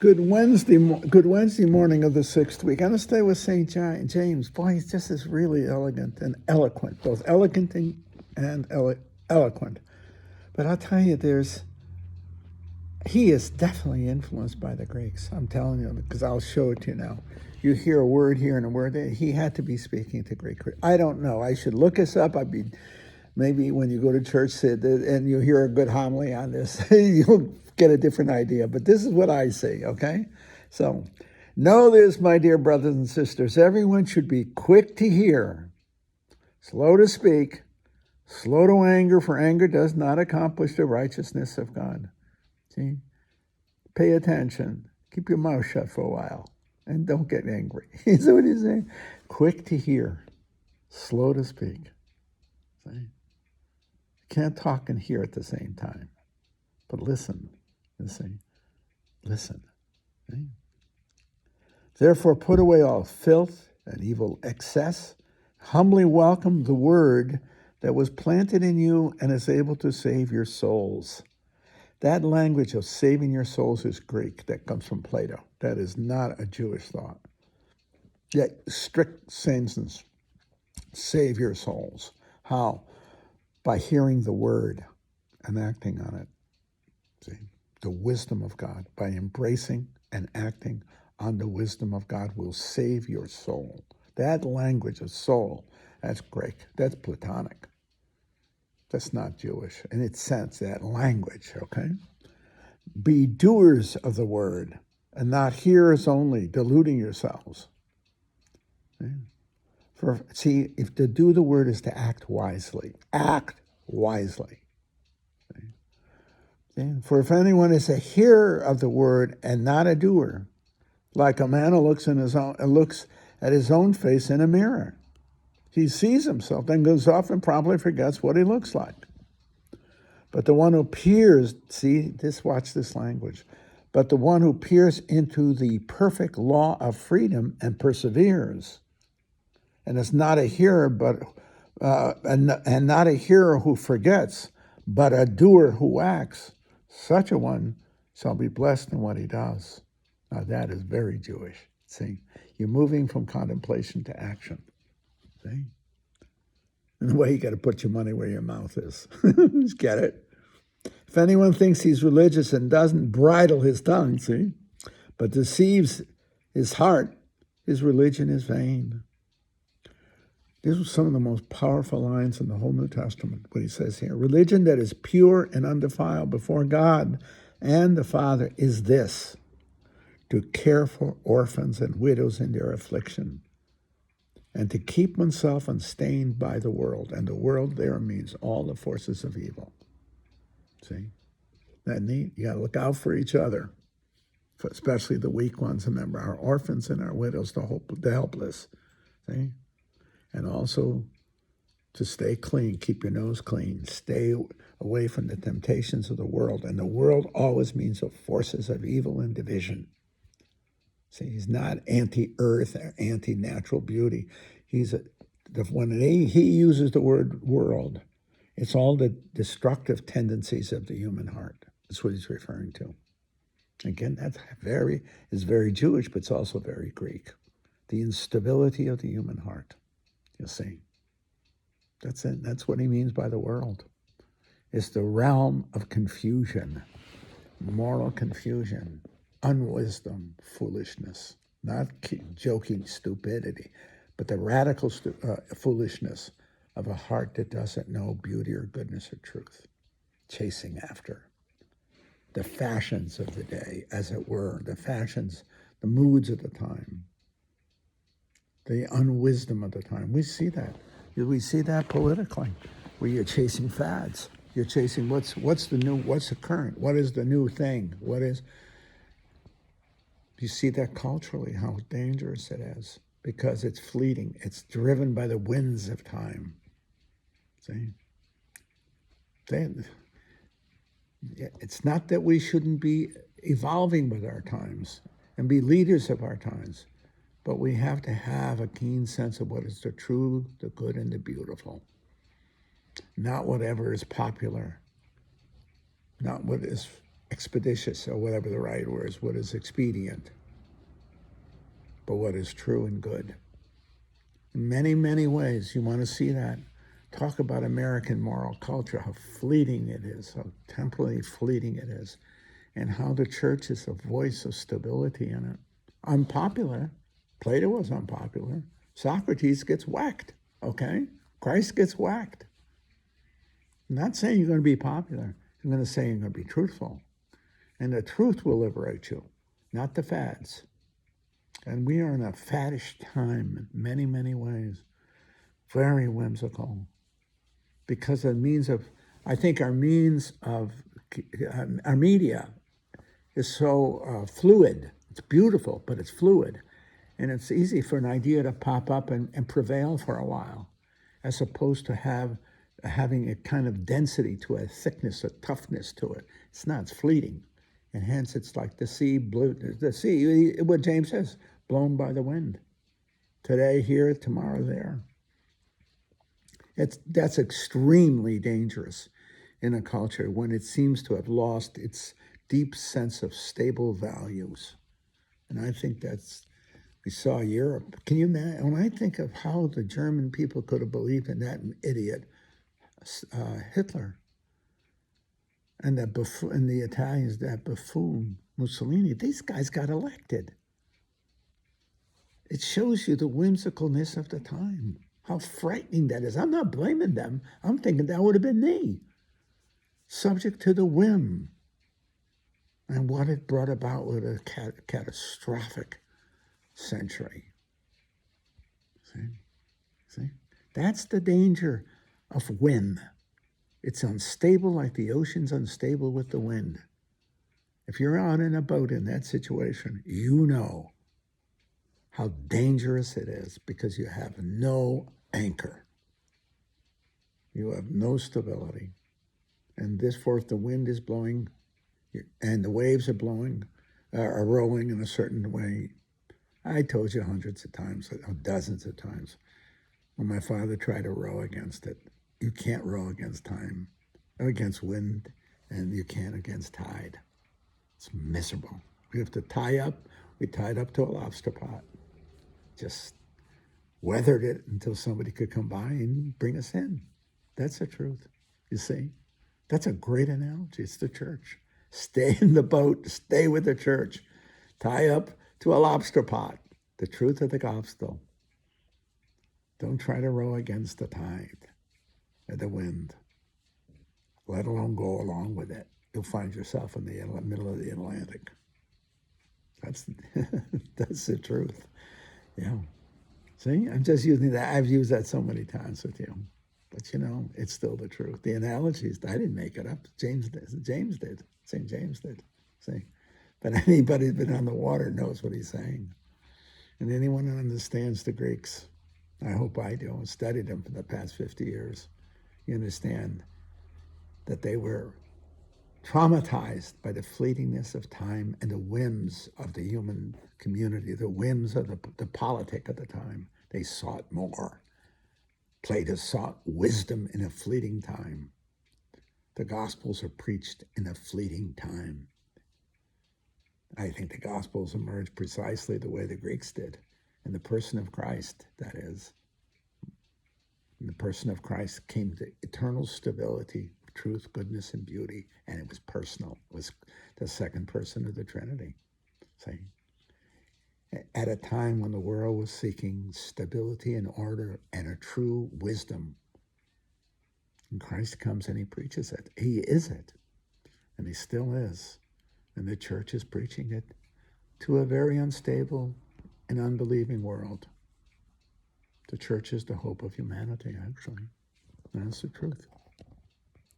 Good Wednesday morning of the 6th week. I'm going to stay with St. James. Boy, he's just as really elegant and eloquent, both elegant and eloquent. But I'll tell you, he is definitely influenced by the Greeks. I'm telling you, because I'll show it to you now. You hear a word here and a word there. He had to be speaking to Greek. I don't know. I should look this up. Maybe when you go to church and you hear a good homily on this, you'll get a different idea. But this is what I say, okay? So, know this, my dear brothers and sisters. Everyone should be quick to hear, slow to speak, slow to anger, for anger does not accomplish the righteousness of God. See? Pay attention. Keep your mouth shut for a while. And don't get angry. Is that what he's saying? Quick to hear, slow to speak. See? You can't talk and hear at the same time. But listen. See? Listen. See? Therefore, put away all filth and evil excess. Humbly welcome the word that was planted in you and is able to save your souls. That language of saving your souls is Greek. That comes from Plato. That is not a Jewish thought. Yet strict sentence, save your souls. How? By hearing the word and acting on it. See? The wisdom of God. By embracing and acting on the wisdom of God will save your soul. That language of soul, that's Greek. That's Platonic. That's not Jewish in its sense, that language, okay? Be doers of the word and not hearers only, deluding yourselves. If to do the word is to act wisely, act wisely. For if anyone is a hearer of the word and not a doer, like a man who looks at his own face in a mirror. He sees himself, then goes off and probably forgets what he looks like. But the one who peers, watch this language. But the one who peers into the perfect law of freedom and perseveres, and is not a hearer, and not a hearer who forgets, but a doer who acts, such a one shall be blessed in what he does. Now that is very Jewish. See, you're moving from contemplation to action. See? In a way, you got to put your money where your mouth is. Just get it? If anyone thinks he's religious and doesn't bridle his tongue, but deceives his heart, his religion is vain. These are some of the most powerful lines in the whole New Testament, what he says here. Religion that is pure and undefiled before God and the Father is this: to care for orphans and widows in their affliction, and to keep oneself unstained by the world. And the world there means all the forces of evil. See? That neat? You got to look out for each other, especially the weak ones. Remember, our orphans and our widows, the helpless. See? And also to stay clean, keep your nose clean, stay away from the temptations of the world. And the world always means the forces of evil and division. See, he's not anti-earth or anti-natural beauty. When he uses the word world, it's all the destructive tendencies of the human heart. That's what he's referring to. Again, is very Jewish, but it's also very Greek. The instability of the human heart. You see, that's it. That's what he means by the world. It's the realm of confusion, moral confusion, unwisdom, foolishness, not joking stupidity, but the radical foolishness of a heart that doesn't know beauty or goodness or truth, chasing after the fashions of the day, as it were, the moods of the time, the unwisdom of the time. We see that. We see that politically, where you're chasing fads. You're chasing what's the current, what is the new thing, you see that culturally, how dangerous it is, because it's fleeting. It's driven by the winds of time. See? It's not that we shouldn't be evolving with our times and be leaders of our times, but we have to have a keen sense of what is the true, the good, and the beautiful. Not whatever is popular, not what is expeditious, or whatever the right word is, what is expedient, but what is true and good. In many, many ways, you want to see that. Talk about American moral culture, how fleeting it is, how temporally fleeting it is, and how the church is a voice of stability in it. Unpopular. Plato was unpopular. Socrates gets whacked, okay? Christ gets whacked. I'm not saying you're going to be popular. I'm going to say you're going to be truthful. And the truth will liberate you, not the fads. And we are in a faddish time in many, many ways. Very whimsical. Because our means of, I think our means of, our media is so fluid. It's beautiful, but it's fluid. And it's easy for an idea to pop up and prevail for a while, as opposed to having a kind of density to it, a thickness, a toughness to it. It's not, it's fleeting. And hence it's like the sea, what James says, blown by the wind. Today here, tomorrow there. That's extremely dangerous in a culture when it seems to have lost its deep sense of stable values. And I think we saw Europe. Can you imagine? When I think of how the German people could have believed in that idiot, Hitler, and the Italians, that buffoon, Mussolini, these guys got elected. It shows you the whimsicalness of the time, how frightening that is. I'm not blaming them. I'm thinking that would have been me, subject to the whim. And what it brought about with a catastrophic century. See? That's the danger of whim. It's unstable like the ocean's unstable with the wind. If you're out in a boat in that situation, you know how dangerous it is because you have no anchor. You have no stability. And this forth, the wind is blowing and the waves are rowing in a certain way. I told you hundreds of times, dozens of times, when my father tried to row against it. You can't row against time, against wind, and you can't against tide. It's miserable. We have to tie up. We tied up to a lobster pot. Just weathered it until somebody could come by and bring us in. That's the truth, you see. That's a great analogy. It's the church. Stay in the boat. Stay with the church. Tie up to a lobster pot. The truth of the gospel. Don't try to row against the tide or the wind, let alone go along with it. You'll find yourself in the middle of the Atlantic. That's the truth. Yeah. See, I'm just using that. I've used that so many times with you. But it's still the truth. The analogies, I didn't make it up. James did. St. James did. See? But anybody who's been on the water knows what he's saying. And anyone who understands the Greeks, I hope I do, and studied them for the past 50 years, you understand that they were traumatized by the fleetingness of time and the whims of the human community, the whims of the politic of the time. They sought more. Plato sought wisdom in a fleeting time. The Gospels are preached in a fleeting time. I think the Gospels emerged precisely the way the Greeks did, in the person of Christ, that is. In the person of Christ came the eternal stability, truth, goodness, and beauty, and it was personal. It was the second person of the Trinity. See? At a time when the world was seeking stability and order and a true wisdom. And Christ comes and he preaches it. He is it. And he still is. And the church is preaching it to a very unstable and unbelieving world. The church is the hope of humanity, actually. That's the truth.